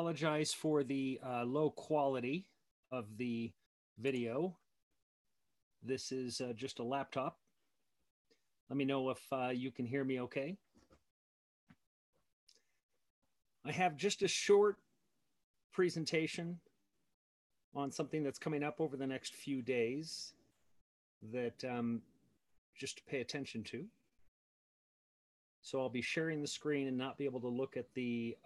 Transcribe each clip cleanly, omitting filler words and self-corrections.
apologize for the low quality of the video. This is just a laptop. Let me know if you can hear me okay. I have just a short presentation on something that's coming up over the next few days that just to pay attention to. So I'll be sharing the screen and not be able to look at the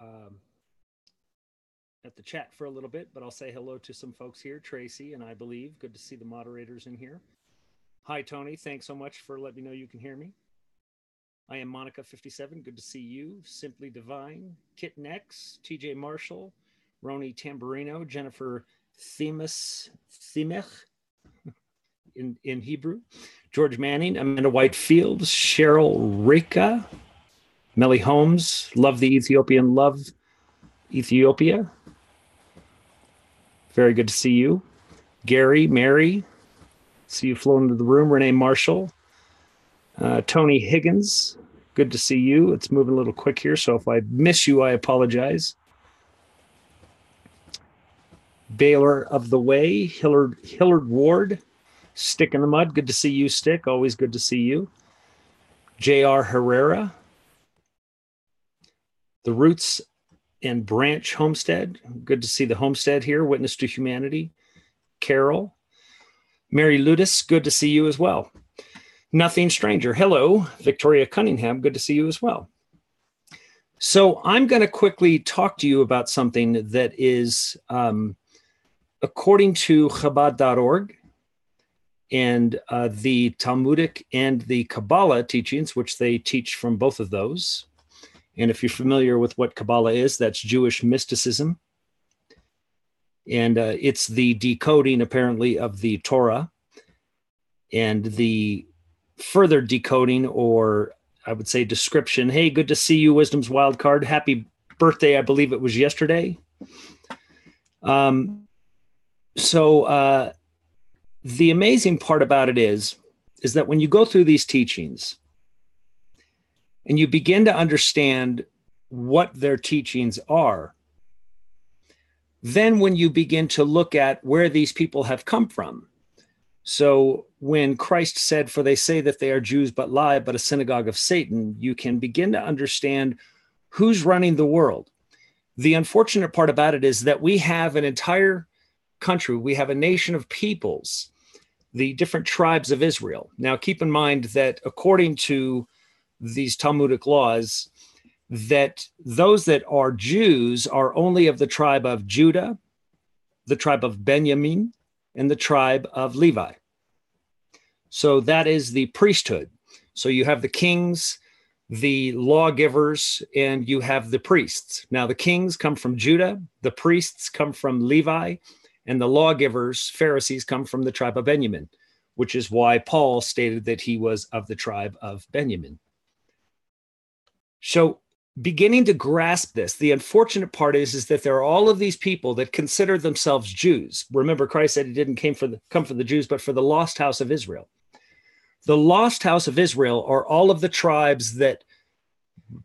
chat for a little bit, but I'll say hello to some folks here. Tracy and I believe, good to see the moderators in here. Hi, Tony. Thanks so much for letting me know you can hear me. I am Monica57. Good to see you. Simply Divine, Kitten X, TJ Marshall, Roni Tamburino, Jennifer Themech in Hebrew, George Manning, Amanda Whitefield, Cheryl Rika, Melly Holmes, Love the Ethiopian, Love Ethiopia. Very good to see you. Gary, Mary, see you flow into the room. Renee Marshall, Tony Higgins, good to see you. It's moving a little quick here, so if I miss you, I apologize. Baylor of the Way, Hillard Ward, Stick in the Mud, good to see you, Stick, always good to see you. J.R. Herrera, The Roots and Branch Homestead, good to see the homestead here, Witness to Humanity. Carol, Mary Ludis, good to see you as well. Nothing Stranger, hello. Victoria Cunningham, good to see you as well. So I'm going to quickly talk to you about something that is, according to Chabad.org and the Talmudic and the Kabbalah teachings, which they teach from both of those. And if you're familiar with what Kabbalah is, that's Jewish mysticism. And it's the decoding, apparently, of the Torah and the further decoding, or I would say description. Hey, good to see you, Wisdom's Wildcard. Happy birthday, I believe it was yesterday. The amazing part about it is that when you go through these teachings and you begin to understand what their teachings are, then when you begin to look at where these people have come from. So when Christ said, for they say that they are Jews but lie, but a synagogue of Satan, you can begin to understand who's running the world. The unfortunate part about it is that we have an entire country, we have a nation of peoples, the different tribes of Israel. Now, keep in mind that according to these Talmudic laws, that those that are Jews are only of the tribe of Judah, the tribe of Benjamin, and the tribe of Levi. So that is the priesthood. So you have the kings, the lawgivers, and you have the priests. Now the kings come from Judah, the priests come from Levi, and the lawgivers, Pharisees, come from the tribe of Benjamin, which is why Paul stated that he was of the tribe of Benjamin. So beginning to grasp this, the unfortunate part is that there are all of these people that consider themselves Jews. Remember, Christ said he didn't come for the Jews, but for the lost house of Israel. The lost house of Israel are all of the tribes that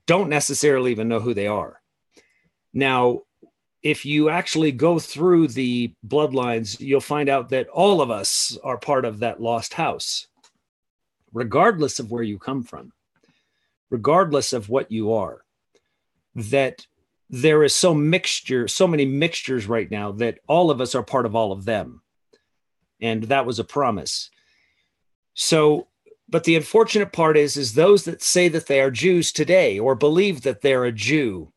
don't necessarily even know who they are. Now, if you actually go through the bloodlines, you'll find out that all of us are part of that lost house, regardless of where you come from, regardless of what you are. That there is so many mixtures right now that all of us are part of all of them. And that was a promise. So, but the unfortunate part is those that say that they are Jews today or believe that they're a Jew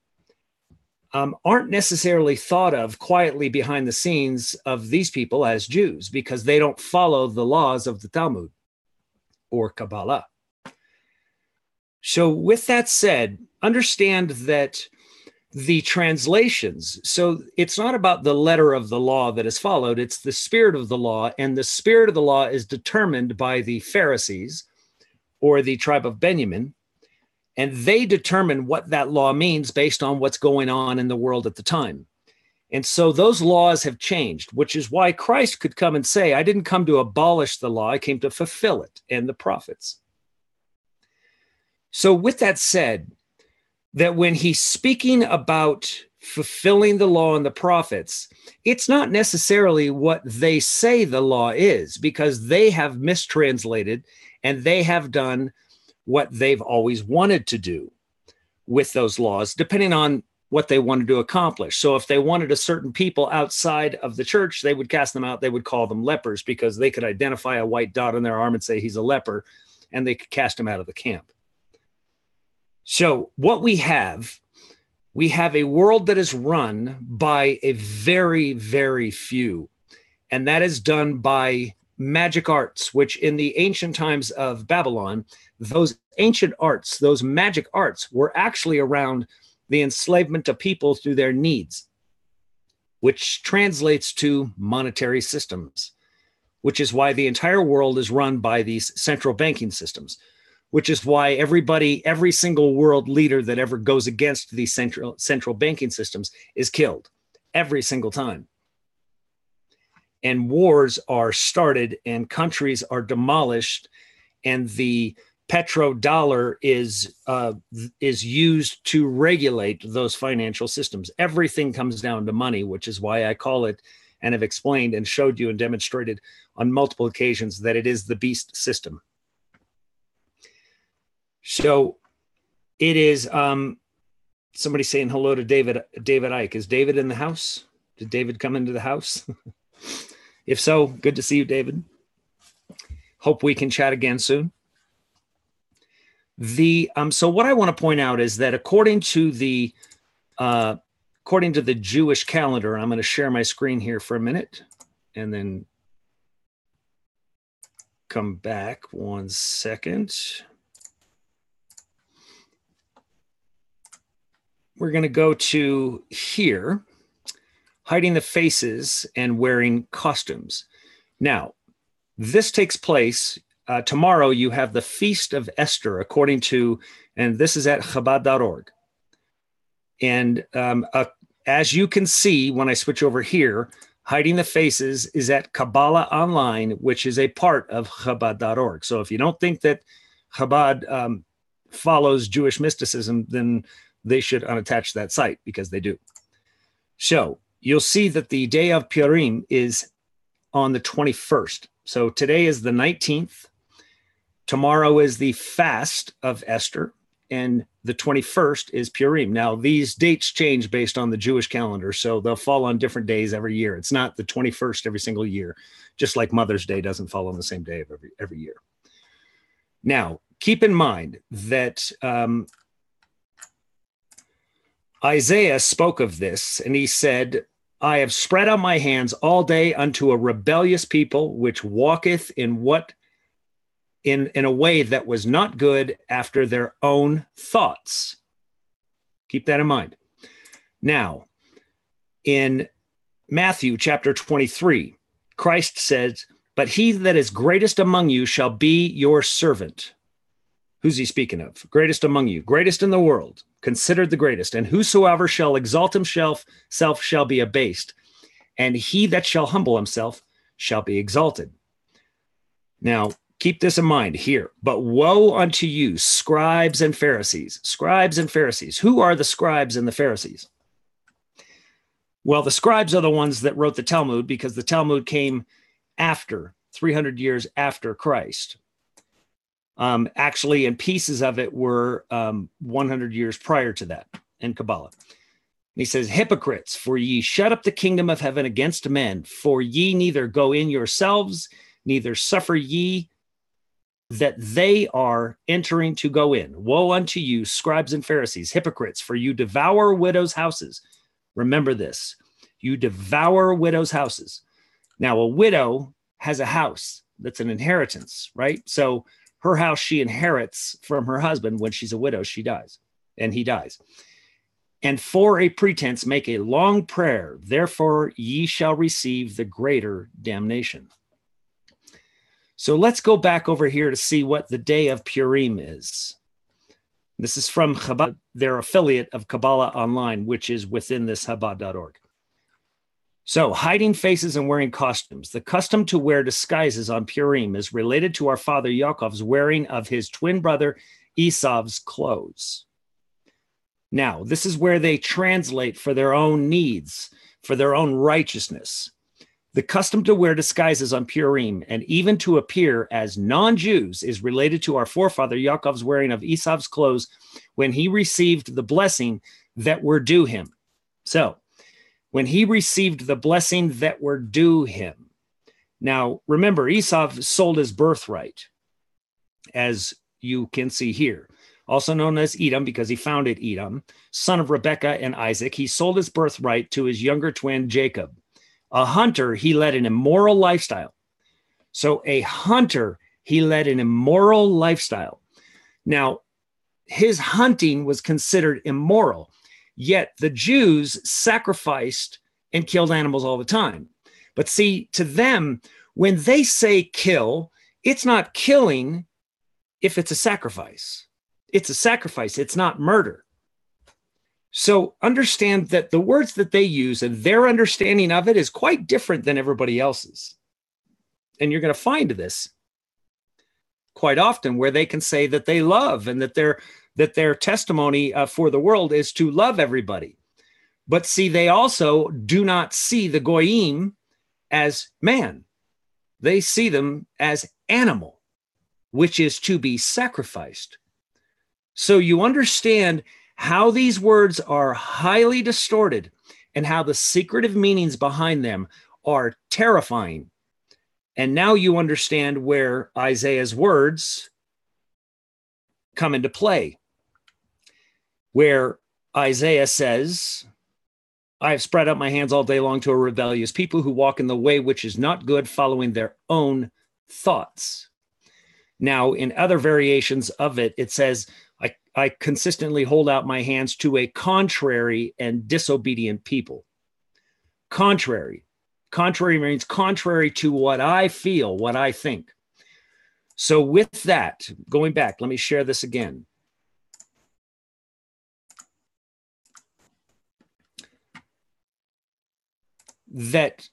aren't necessarily thought of quietly behind the scenes of these people as Jews because they don't follow the laws of the Talmud or Kabbalah. So with that said, understand that the translations, so it's not about the letter of the law that is followed, it's the spirit of the law, and the spirit of the law is determined by the Pharisees or the tribe of Benjamin, and they determine what that law means based on what's going on in the world at the time. And so those laws have changed, which is why Christ could come and say, I didn't come to abolish the law, I came to fulfill it, and the prophets. So with that said, that when he's speaking about fulfilling the law and the prophets, it's not necessarily what they say the law is, because they have mistranslated and they have done what they've always wanted to do with those laws, depending on what they wanted to accomplish. So if they wanted a certain people outside of the church, they would cast them out. They would call them lepers because they could identify a white dot on their arm and say he's a leper, and they could cast him out of the camp. So what we have a world that is run by a very, very few, and that is done by magic arts, which in the ancient times of Babylon, those ancient arts, those magic arts were actually around the enslavement of people through their needs, which translates to monetary systems, which is why the entire world is run by these central banking systems, which is why every single world leader that ever goes against these central banking systems is killed every single time. And wars are started and countries are demolished, and the petrodollar is used to regulate those financial systems. Everything comes down to money, which is why I call it, and have explained and showed you and demonstrated on multiple occasions, that it is the beast system. So it is somebody saying hello to David Icke. Is David in the house? Did David come into the house? If so, good to see you, David. Hope we can chat again soon. So what I want to point out is that according to the Jewish calendar, I'm going to share my screen here for a minute and then come back 1 second. We're going to go to here, hiding the faces and wearing costumes. Now, this takes place tomorrow. You have the Feast of Esther, according to, and this is at Chabad.org. And as you can see, when I switch over here, hiding the faces is at Kabbalah Online, which is a part of Chabad.org. So if you don't think that Chabad follows Jewish mysticism, then they should unattach that site, because they do. So you'll see that the day of Purim is on the 21st. So today is the 19th. Tomorrow is the fast of Esther, and the 21st is Purim. Now, these dates change based on the Jewish calendar, so they'll fall on different days every year. It's not the 21st every single year, just like Mother's Day doesn't fall on the same day of every year. Now, keep in mind that Isaiah spoke of this, and he said, I have spread out my hands all day unto a rebellious people, which walketh in a way that was not good after their own thoughts. Keep that in mind. Now, in Matthew chapter 23, Christ says, but he that is greatest among you shall be your servant. Who's he speaking of? Greatest among you, greatest in the world, considered the greatest. And whosoever shall exalt himself shall be abased, and he that shall humble himself shall be exalted. Now, keep this in mind here. But woe unto you, scribes and Pharisees. Scribes and Pharisees. Who are the scribes and the Pharisees? Well, the scribes are the ones that wrote the Talmud, because the Talmud came after, 300 years after Christ. Actually, and pieces of it were 100 years prior to that in Kabbalah. And he says, hypocrites, for ye shut up the kingdom of heaven against men, for ye neither go in yourselves, neither suffer ye that they are entering to go in. Woe unto you, scribes and Pharisees, hypocrites, for you devour widows' houses. Remember this, you devour widows' houses. Now, a widow has a house that's an inheritance, right? So her house she inherits from her husband. When she's a widow, she dies, and he dies. And for a pretense make a long prayer, therefore ye shall receive the greater damnation. So let's go back over here to see what the day of Purim is. This is from Chabad, their affiliate of Kabbalah Online, which is within this Chabad.org. So, hiding faces and wearing costumes. The custom to wear disguises on Purim is related to our father Yaakov's wearing of his twin brother Esau's clothes. Now, this is where they translate for their own needs, for their own righteousness. The custom to wear disguises on Purim and even to appear as non-Jews is related to our forefather Yaakov's wearing of Esau's clothes when he received the blessing that were due him. So, when he received the blessing that were due him. Now, remember, Esau sold his birthright, as you can see here. Also known as Edom, because he founded Edom, son of Rebekah and Isaac. He sold his birthright to his younger twin, Jacob. A hunter, he led an immoral lifestyle. So a hunter, he led an immoral lifestyle. Now, his hunting was considered immoral, yet the Jews sacrificed and killed animals all the time. But see, to them, when they say kill, it's not killing if it's a sacrifice. It's a sacrifice. It's not murder. So understand that the words that they use and their understanding of it is quite different than everybody else's. And you're going to find this quite often where they can say that they love and that their testimony for the world is to love everybody. But see, they also do not see the goyim as man. They see them as animal, which is to be sacrificed. So you understand how these words are highly distorted and how the secretive meanings behind them are terrifying. And now you understand where Isaiah's words come into play, where Isaiah says, I have spread out my hands all day long to a rebellious people who walk in the way which is not good, following their own thoughts. Now, in other variations of it, it says, I consistently hold out my hands to a contrary and disobedient people. Contrary. Contrary means contrary to what I feel, what I think. So with that, going back, let me share this again. That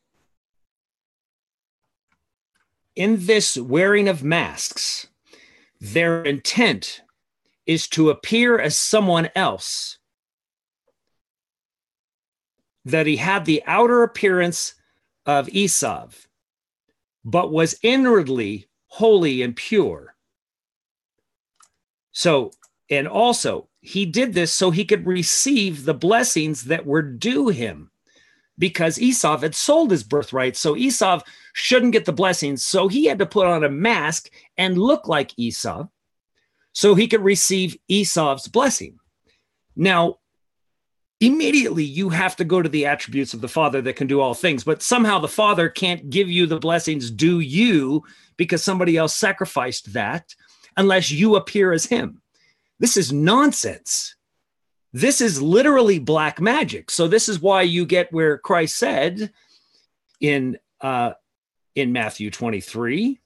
in this wearing of masks, their intent is to appear as someone else, that he had the outer appearance of Esau, but was inwardly holy and pure. So, and also, he did this so he could receive the blessings that were due him, because Esau had sold his birthright, so Esau shouldn't get the blessings, so he had to put on a mask and look like Esau, so he could receive Esau's blessing. Now, immediately you have to go to the attributes of the Father that can do all things, but somehow the Father can't give you the blessings due you because somebody else sacrificed that unless you appear as him. This is nonsense. This is literally black magic. So this is why you get where Christ said in Matthew 23,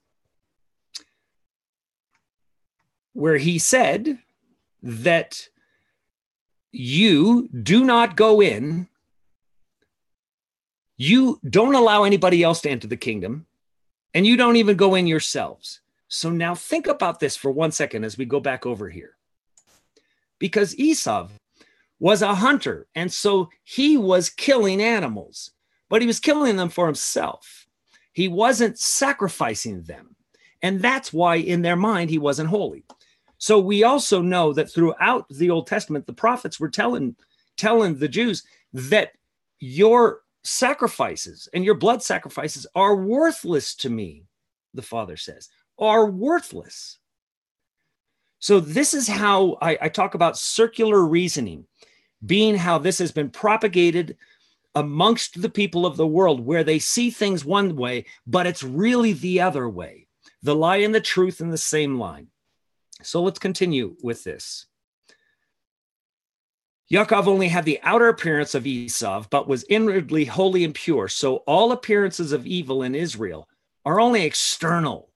where he said that you do not go in, you don't allow anybody else to enter the kingdom, and you don't even go in yourselves. So now think about this for 1 second as we go back over here. Because Esau was a hunter, and so he was killing animals, but he was killing them for himself. He wasn't sacrificing them. And that's why in their mind, he wasn't holy. So we also know that throughout the Old Testament, the prophets were telling the Jews that your sacrifices and your blood sacrifices are worthless to me, the Father says, are worthless. So this is how I talk about circular reasoning, being how this has been propagated amongst the people of the world, where they see things one way, but it's really the other way. The lie and the truth in the same line. So let's continue with this. Yaakov only had the outer appearance of Esau, but was inwardly holy and pure. So all appearances of evil in Israel are only external.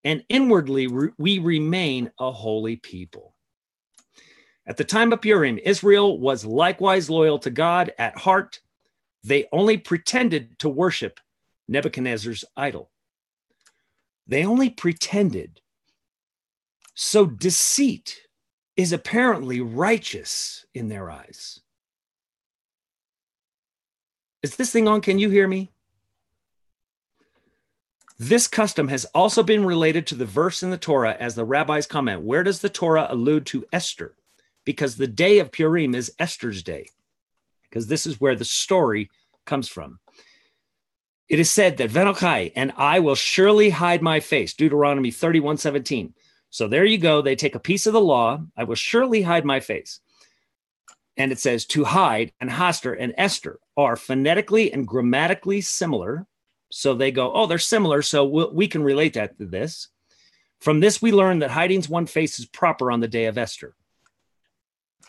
And inwardly, we remain a holy people. At the time of Purim, Israel was likewise loyal to God at heart. They only pretended to worship Nebuchadnezzar's idol. They only pretended. So deceit is apparently righteous in their eyes. Is this thing on? Can you hear me? This custom has also been related to the verse in the Torah, as the rabbis comment. Where does the Torah allude to Esther? Because the day of Purim is Esther's day, because this is where the story comes from. It is said that Venochai, and I will surely hide my face, Deuteronomy 31:17. So there you go. They take a piece of the law. I will surely hide my face. And it says to hide, and Haster and Esther are phonetically and grammatically similar. So they go, oh, they're similar, so we can relate that to this. From this, we learn that hiding one's face is proper on the day of Esther.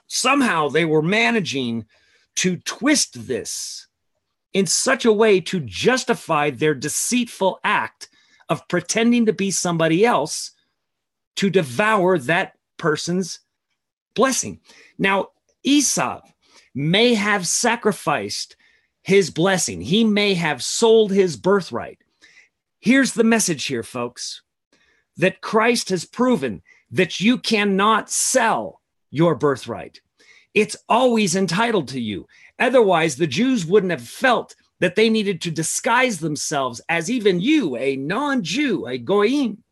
Somehow they were managing to twist this in such a way to justify their deceitful act of pretending to be somebody else to devour that person's blessing. Now, Esau may have sacrificed his blessing. He may have sold his birthright. Here's the message here, folks, that Christ has proven that you cannot sell your birthright. It's always entitled to you. Otherwise, the Jews wouldn't have felt that they needed to disguise themselves as even you, a non-Jew, a goyim,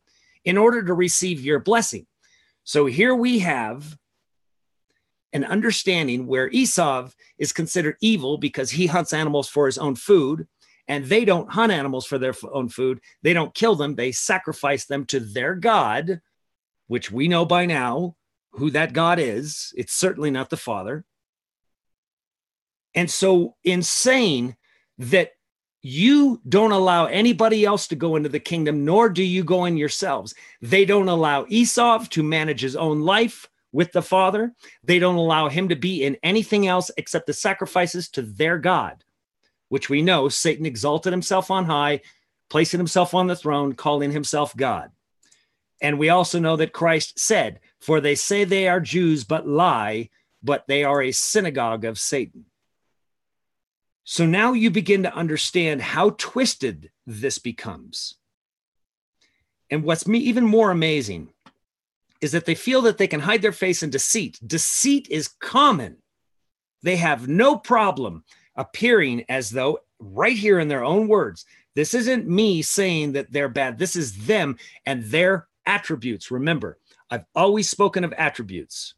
in order to receive your blessing. So here we have an understanding where Esau is considered evil because he hunts animals for his own food, and they don't hunt animals for their own food. They don't kill them. They sacrifice them to their God, which we know by now who that God is. It's certainly not the Father. And so in saying that you don't allow anybody else to go into the kingdom, nor do you go in yourselves. They don't allow Esau to manage his own life with the Father. They don't allow him to be in anything else except the sacrifices to their God, which we know Satan exalted himself on high, placing himself on the throne, calling himself God. And we also know that Christ said, for they say they are Jews, but lie, but they are a synagogue of Satan. So now you begin to understand how twisted this becomes. And what's even more amazing is that they feel that they can hide their face in deceit. Deceit is common. They have no problem appearing as though, right here in their own words, this isn't me saying that they're bad. This is them and their attributes. Remember, I've always spoken of attributes.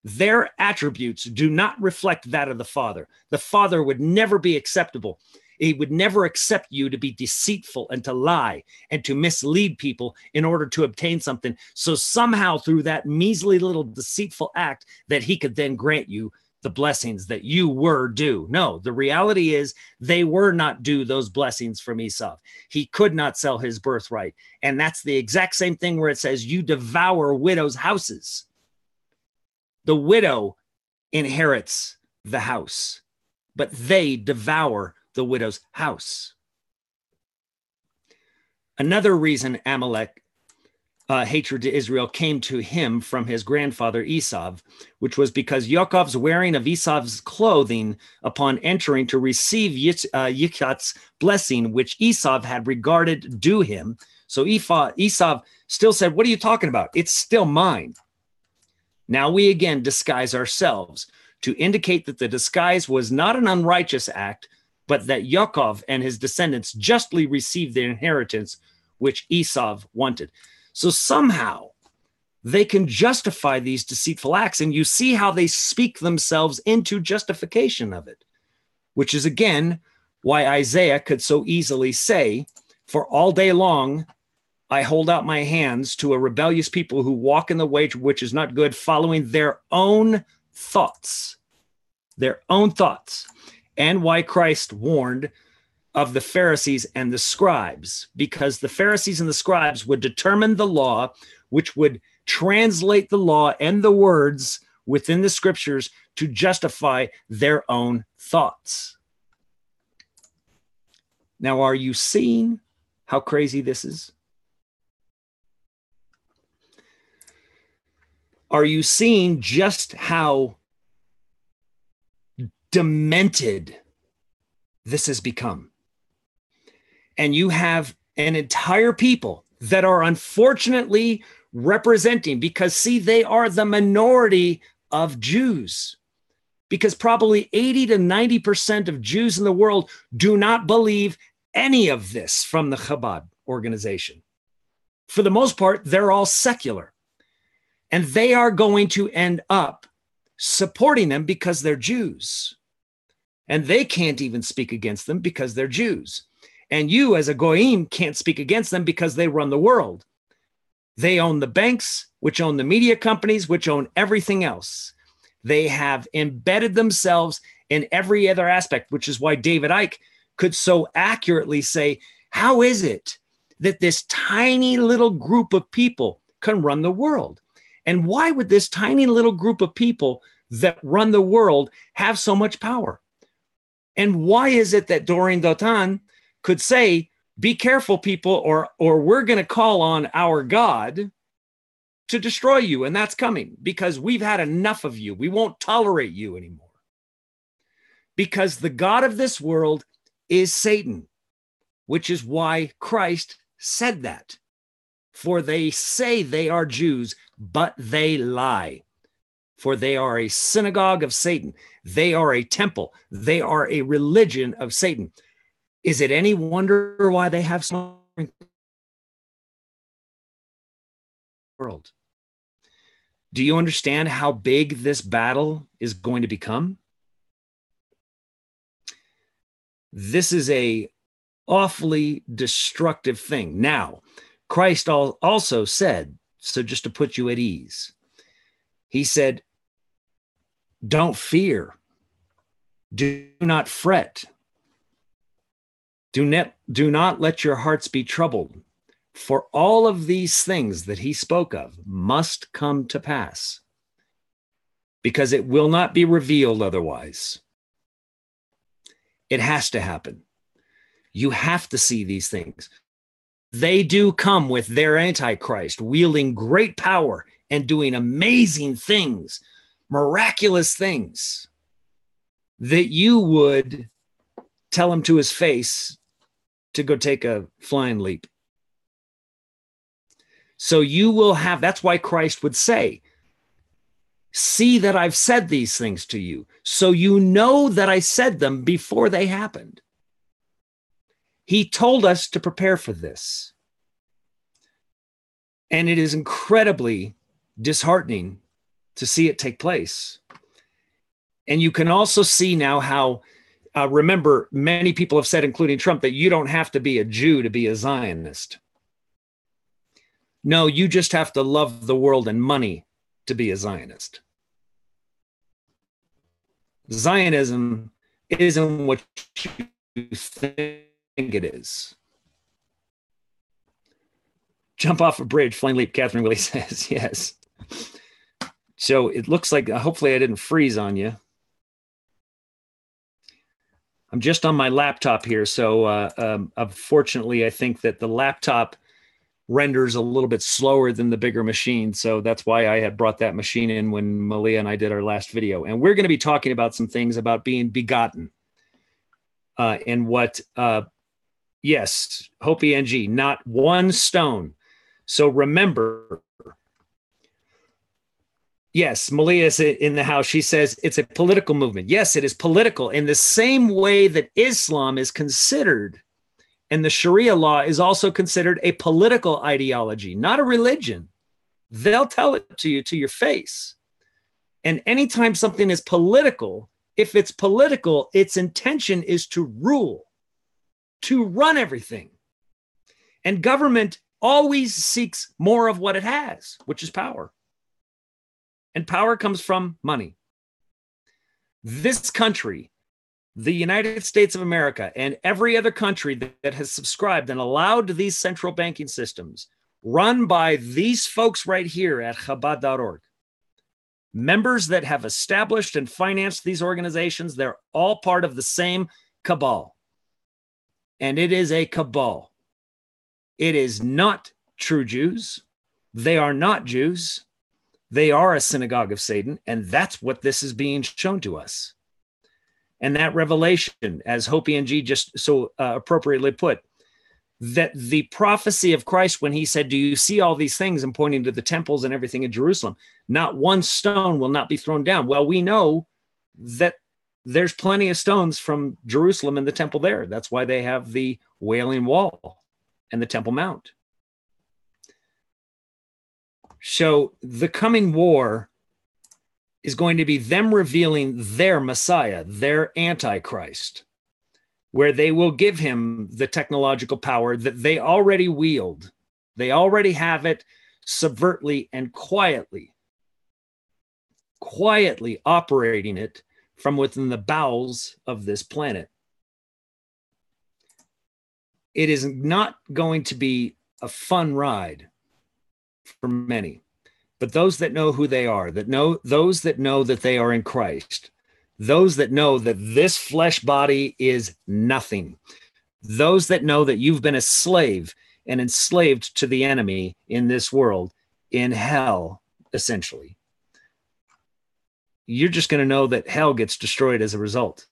Their attributes do not reflect that of the Father. The Father would never be acceptable. He would never accept you to be deceitful and to lie and to mislead people in order to obtain something. So somehow through that measly little deceitful act that he could then grant you the blessings that you were due. No, the reality is they were not due those blessings from Esau. He could not sell his birthright. And that's the exact same thing where it says you devour widows' houses. The widow inherits the house, but they devour the widow's house. Another reason Amalek hatred to Israel came to him from his grandfather Esau, which was because Yaakov's wearing of Esau's clothing upon entering to receive Yitzchak's blessing, which Esau had regarded due him. So Esau still said, what are you talking about? It's still mine. Now we again disguise ourselves to indicate that the disguise was not an unrighteous act, but that Yaakov and his descendants justly received the inheritance which Esau wanted. So somehow they can justify these deceitful acts, and you see how they speak themselves into justification of it, which is again why Isaiah could so easily say, for all day long I hold out my hands to a rebellious people who walk in the way which is not good, following their own thoughts, and why Christ warned of the Pharisees and the scribes, because the Pharisees and the scribes would determine the law, which would translate the law and the words within the scriptures to justify their own thoughts. Now, are you seeing how crazy this is? Are you seeing just how demented this has become? And you have an entire people that are unfortunately representing, because see, they are the minority of Jews, because probably 80 to 90% of Jews in the world do not believe any of this from the Chabad organization. For the most part, they're all secular. And they are going to end up supporting them because they're Jews. And they can't even speak against them because they're Jews. And you as a Goyim can't speak against them because they run the world. They own the banks, which own the media companies, which own everything else. They have embedded themselves in every other aspect, which is why David Icke could so accurately say, how is it that this tiny little group of people can run the world? And why would this tiny little group of people that run the world have so much power? And why is it that Doreen Dotan could say, be careful, people, or we're going to call on our God to destroy you, and that's coming because we've had enough of you. We won't tolerate you anymore. Because the God of this world is Satan, which is why Christ said that. For they say they are Jews, but they lie. For they are a synagogue of Satan. They are a temple. They are a religion of Satan. Is it any wonder why they have so much world? Do you understand how big this battle is going to become? This is a awfully destructive thing. Now, Christ also said, so just to put you at ease, he said, don't fear. Do not fret. Do not let your hearts be troubled. For all of these things that he spoke of must come to pass, because it will not be revealed otherwise. It has to happen. You have to see these things. They do come with their Antichrist, wielding great power and doing amazing things, miraculous things, that you would tell him to his face to go take a flying leap. So you will have, that's why Christ would say, see that I've said these things to you, so you know that I said them before they happened. He told us to prepare for this. And it is incredibly disheartening to see it take place. And you can also see now how, remember, many people have said, including Trump, that you don't have to be a Jew to be a Zionist. No, you just have to love the world and money to be a Zionist. Zionism isn't what you think it is. Jump off a bridge, flying leap, Catherine Willie says, yes. So it looks like, hopefully I didn't freeze on you. I'm just on my laptop here. So unfortunately, I think that the laptop renders a little bit slower than the bigger machine. So that's why I had brought that machine in when Malia and I did our last video. And we're going to be talking about some things about being begotten. And what, yes, Hopi NG, not one stone. So remember, yes, Malia is in the house. She says it's a political movement. Yes, it is political in the same way that Islam is considered, and the Sharia law is also considered a political ideology, not a religion. They'll tell it to you to your face. And anytime something is political, if it's political, its intention is to rule, to run everything. And government always seeks more of what it has, which is power. And power comes from money. This country, the United States of America, and every other country that has subscribed and allowed these central banking systems run by these folks right here at Chabad.org, members that have established and financed these organizations, they're all part of the same cabal. And it is a cabal. It is not true Jews. They are not Jews. They are a synagogue of Satan. And that's what this is being shown to us. And that revelation, as Hopi and G just so appropriately put, that the prophecy of Christ, when he said, do you see all these things, and pointing to the temples and everything in Jerusalem, not one stone will not be thrown down. Well, we know that there's plenty of stones from Jerusalem in the temple there. That's why they have the Wailing Wall and the Temple Mount. So the coming war is going to be them revealing their Messiah, their Antichrist, where they will give him the technological power that they already wield. They already have it subvertly and quietly operating it from within the bowels of this planet. It is not going to be a fun ride for many, but those that know who they are, those that know that they are in Christ, those that know that this flesh body is nothing, those that know that you've been a slave and enslaved to the enemy in this world, in hell, essentially, you're just going to know that hell gets destroyed as a result,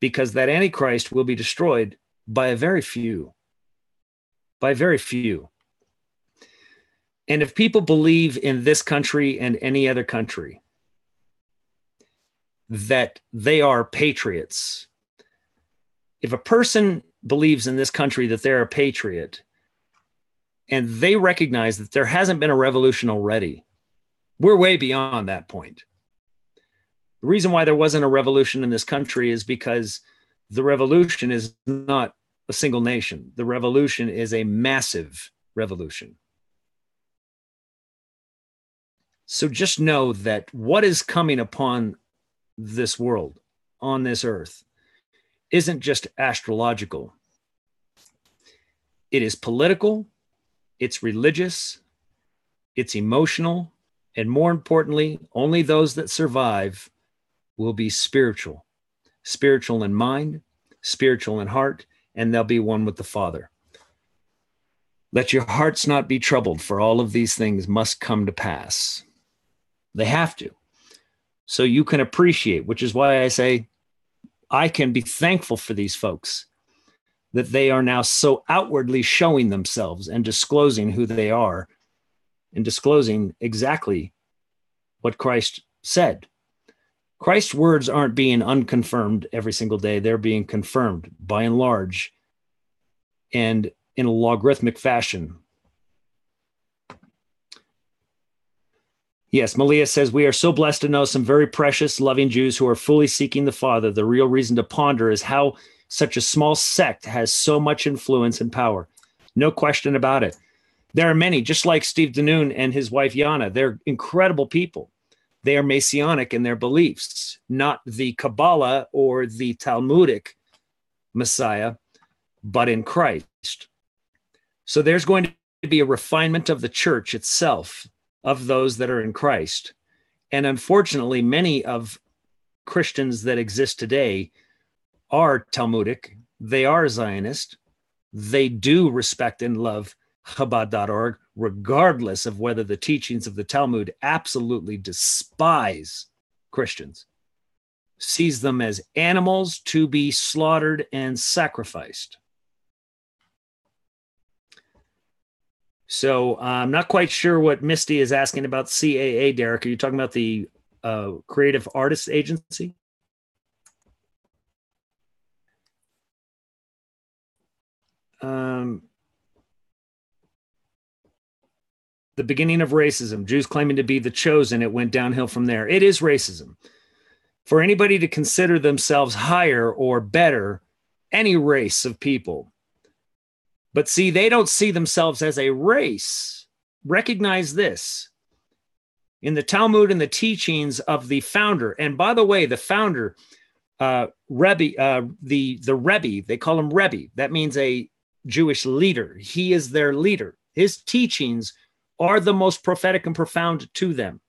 because that Antichrist will be destroyed by a very few, by very few. And if people believe in this country and any other country that they are patriots, if a person believes in this country that they're a patriot and they recognize that there hasn't been a revolution already, we're way beyond that point. The reason why there wasn't a revolution in this country is because the revolution is not a single nation. The revolution is a massive revolution. So just know that what is coming upon this world, on this earth, isn't just astrological. It is political, it's religious, it's emotional, and more importantly, only those that survive will be spiritual. Spiritual in mind, spiritual in heart, and they'll be one with the Father. Let your hearts not be troubled, for all of these things must come to pass. They have to. So you can appreciate, which is why I say I can be thankful for these folks, that they are now so outwardly showing themselves and disclosing who they are and disclosing exactly what Christ said. Christ's words aren't being unconfirmed every single day. They're being confirmed by and large and in a logarithmic fashion. Yes, Malia says, we are so blessed to know some very precious, loving Jews who are fully seeking the Father. The real reason to ponder is how such a small sect has so much influence and power. No question about it. There are many, just like Steve Danoon and his wife Yana. They're incredible people. They are Messianic in their beliefs, not the Kabbalah or the Talmudic Messiah, but in Christ. So there's going to be a refinement of the church itself, of those that are in Christ. And unfortunately, many of Christians that exist today are Talmudic. They are Zionist. They do respect and love Chabad.org, regardless of whether the teachings of the Talmud absolutely despise Christians, sees them as animals to be slaughtered and sacrificed. So I'm not quite sure what Misty is asking about CAA, Derek. Are you talking about the Creative Artists Agency? The beginning of racism, Jews claiming to be the chosen, it went downhill from there. It is racism. For anybody to consider themselves higher or better, any race of people. But see, they don't see themselves as a race. Recognize this. In the Talmud and the teachings of the founder, and by the way, the founder, Rebbe, the Rebbe, they call him Rebbe. That means a Jewish leader. He is their leader. His teachings are the most prophetic and profound to them.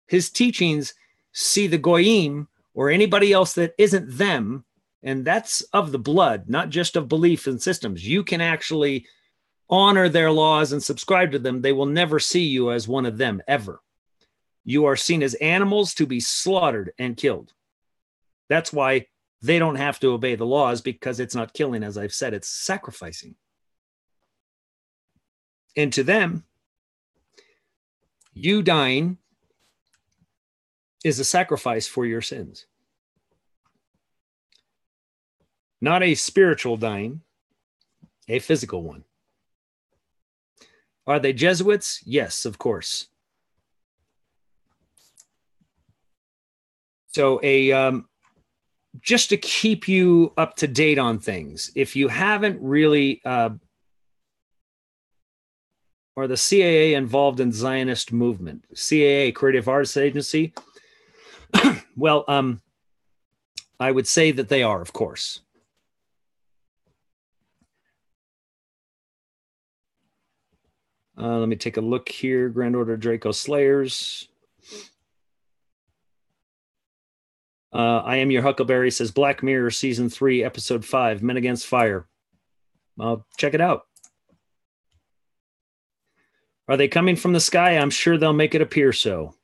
His teachings see the Goyim or anybody else that isn't them, and that's of the blood, not just of belief and systems. You can actually honor their laws and subscribe to them. They will never see you as one of them, ever. You are seen as animals to be slaughtered and killed. That's why they don't have to obey the laws because it's not killing, as I've said, it's sacrificing. And to them, you dying is a sacrifice for your sins. Not a spiritual dying, a physical one. Are they Jesuits? Yes, of course. So just to keep you up to date on things, if you haven't really, are the CAA involved in Zionist movement? CAA, Creative Artists Agency? Well, I would say that they are, of course. Let me take a look here. Grand Order Draco Slayers. I Am Your Huckleberry says Black Mirror Season 3, Episode 5, Men Against Fire. I'll check it out. Are they coming from the sky? I'm sure they'll make it appear so.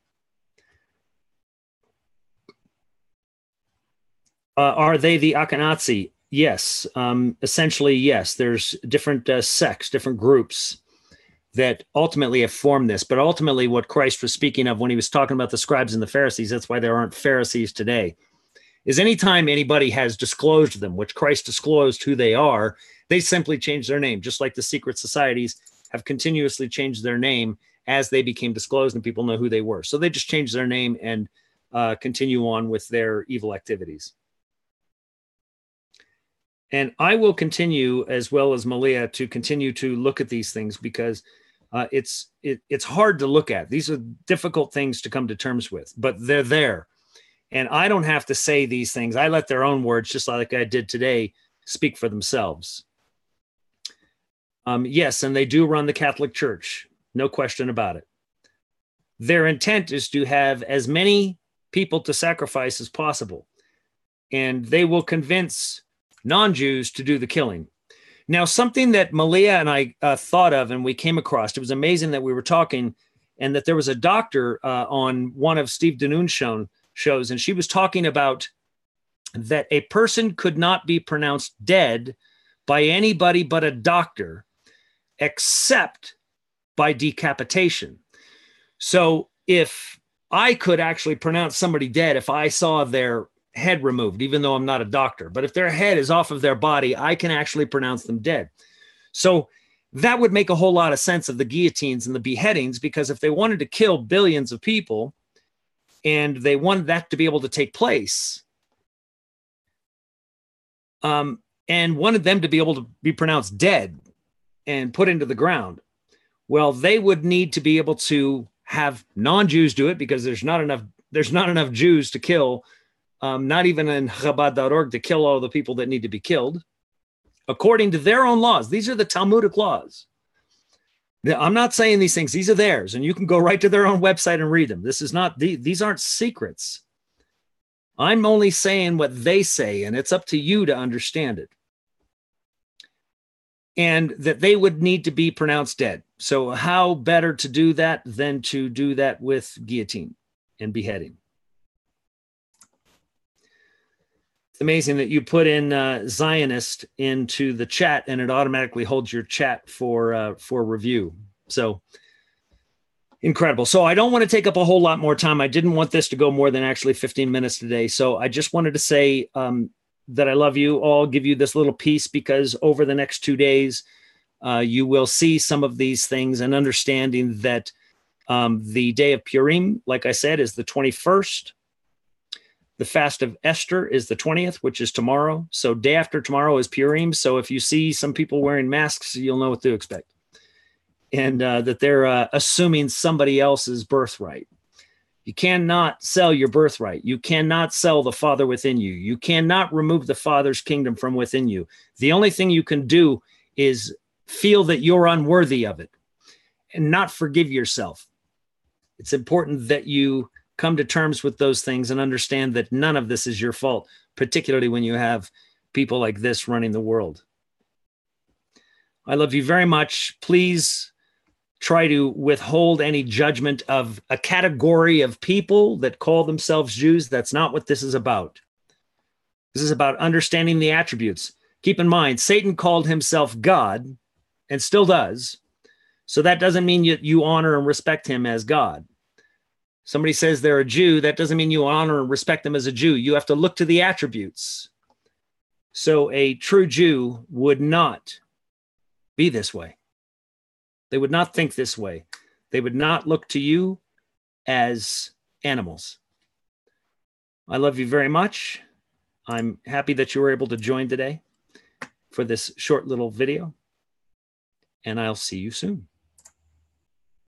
Are they the Akhenazi? Yes. Essentially, yes. There's different sects, different groups that ultimately have formed this. But ultimately, what Christ was speaking of when he was talking about the scribes and the Pharisees, that's why there aren't Pharisees today, is anytime anybody has disclosed them, which Christ disclosed who they are, they simply change their name, just like the secret societies have continuously changed their name as they became disclosed and people know who they were. So they just change their name and continue on with their evil activities. And I will continue, as well as Malia, to continue to look at these things because it's hard to look at. These are difficult things to come to terms with, but they're there. And I don't have to say these things. I let their own words, just like I did today, speak for themselves. Yes, and they do run the Catholic Church. No question about it. Their intent is to have as many people to sacrifice as possible. And they will convince non-Jews to do the killing. Now, something that Malia and I thought of and we came across, it was amazing that we were talking and that there was a doctor on one of Steve Danoon's shows, and she was talking about that a person could not be pronounced dead by anybody but a doctor except by decapitation. So if I could actually pronounce somebody dead if I saw their head removed, even though I'm not a doctor, but if their head is off of their body, I can actually pronounce them dead. So that would make a whole lot of sense of the guillotines and the beheadings, because if they wanted to kill billions of people and they wanted that to be able to take place, and wanted them to be able to be pronounced dead and put into the ground, well, they would need to be able to have non-Jews do it, because there's not enough Jews to kill, not even in Chabad.org, to kill all the people that need to be killed, according to their own laws. These are the Talmudic laws. Now, I'm not saying these things. These are theirs, and you can go right to their own website and read them. These aren't secrets. I'm only saying what they say, and it's up to you to understand it. And that they would need to be pronounced dead. So how better to do that than to do that with guillotine and beheading? It's amazing that you put in Zionist into the chat and it automatically holds your chat for review. So incredible. So I don't want to take up a whole lot more time. I didn't want this to go more than actually 15 minutes today. So I just wanted to say that I love you all, give you this little piece, because over the next 2 days, you will see some of these things, and understanding that the day of Purim, like I said, is the 21st. The fast of Esther is the 20th, which is tomorrow. So day after tomorrow is Purim. So if you see some people wearing masks, you'll know what to expect. And that they're assuming somebody else's birthright. You cannot sell your birthright. You cannot sell the Father within you. You cannot remove the Father's kingdom from within you. The only thing you can do is feel that you're unworthy of it and not forgive yourself. It's important that you come to terms with those things and understand that none of this is your fault, particularly when you have people like this running the world. I love you very much. Please try to withhold any judgment of a category of people that call themselves Jews. That's not what this is about. This is about understanding the attributes. Keep in mind, Satan called himself God and still does. So that doesn't mean you honor and respect him as God. Somebody says they're a Jew, that doesn't mean you honor and respect them as a Jew. You have to look to the attributes. So a true Jew would not be this way. They would not think this way. They would not look to you as animals. I love you very much. I'm happy that you were able to join today for this short little video, and I'll see you soon.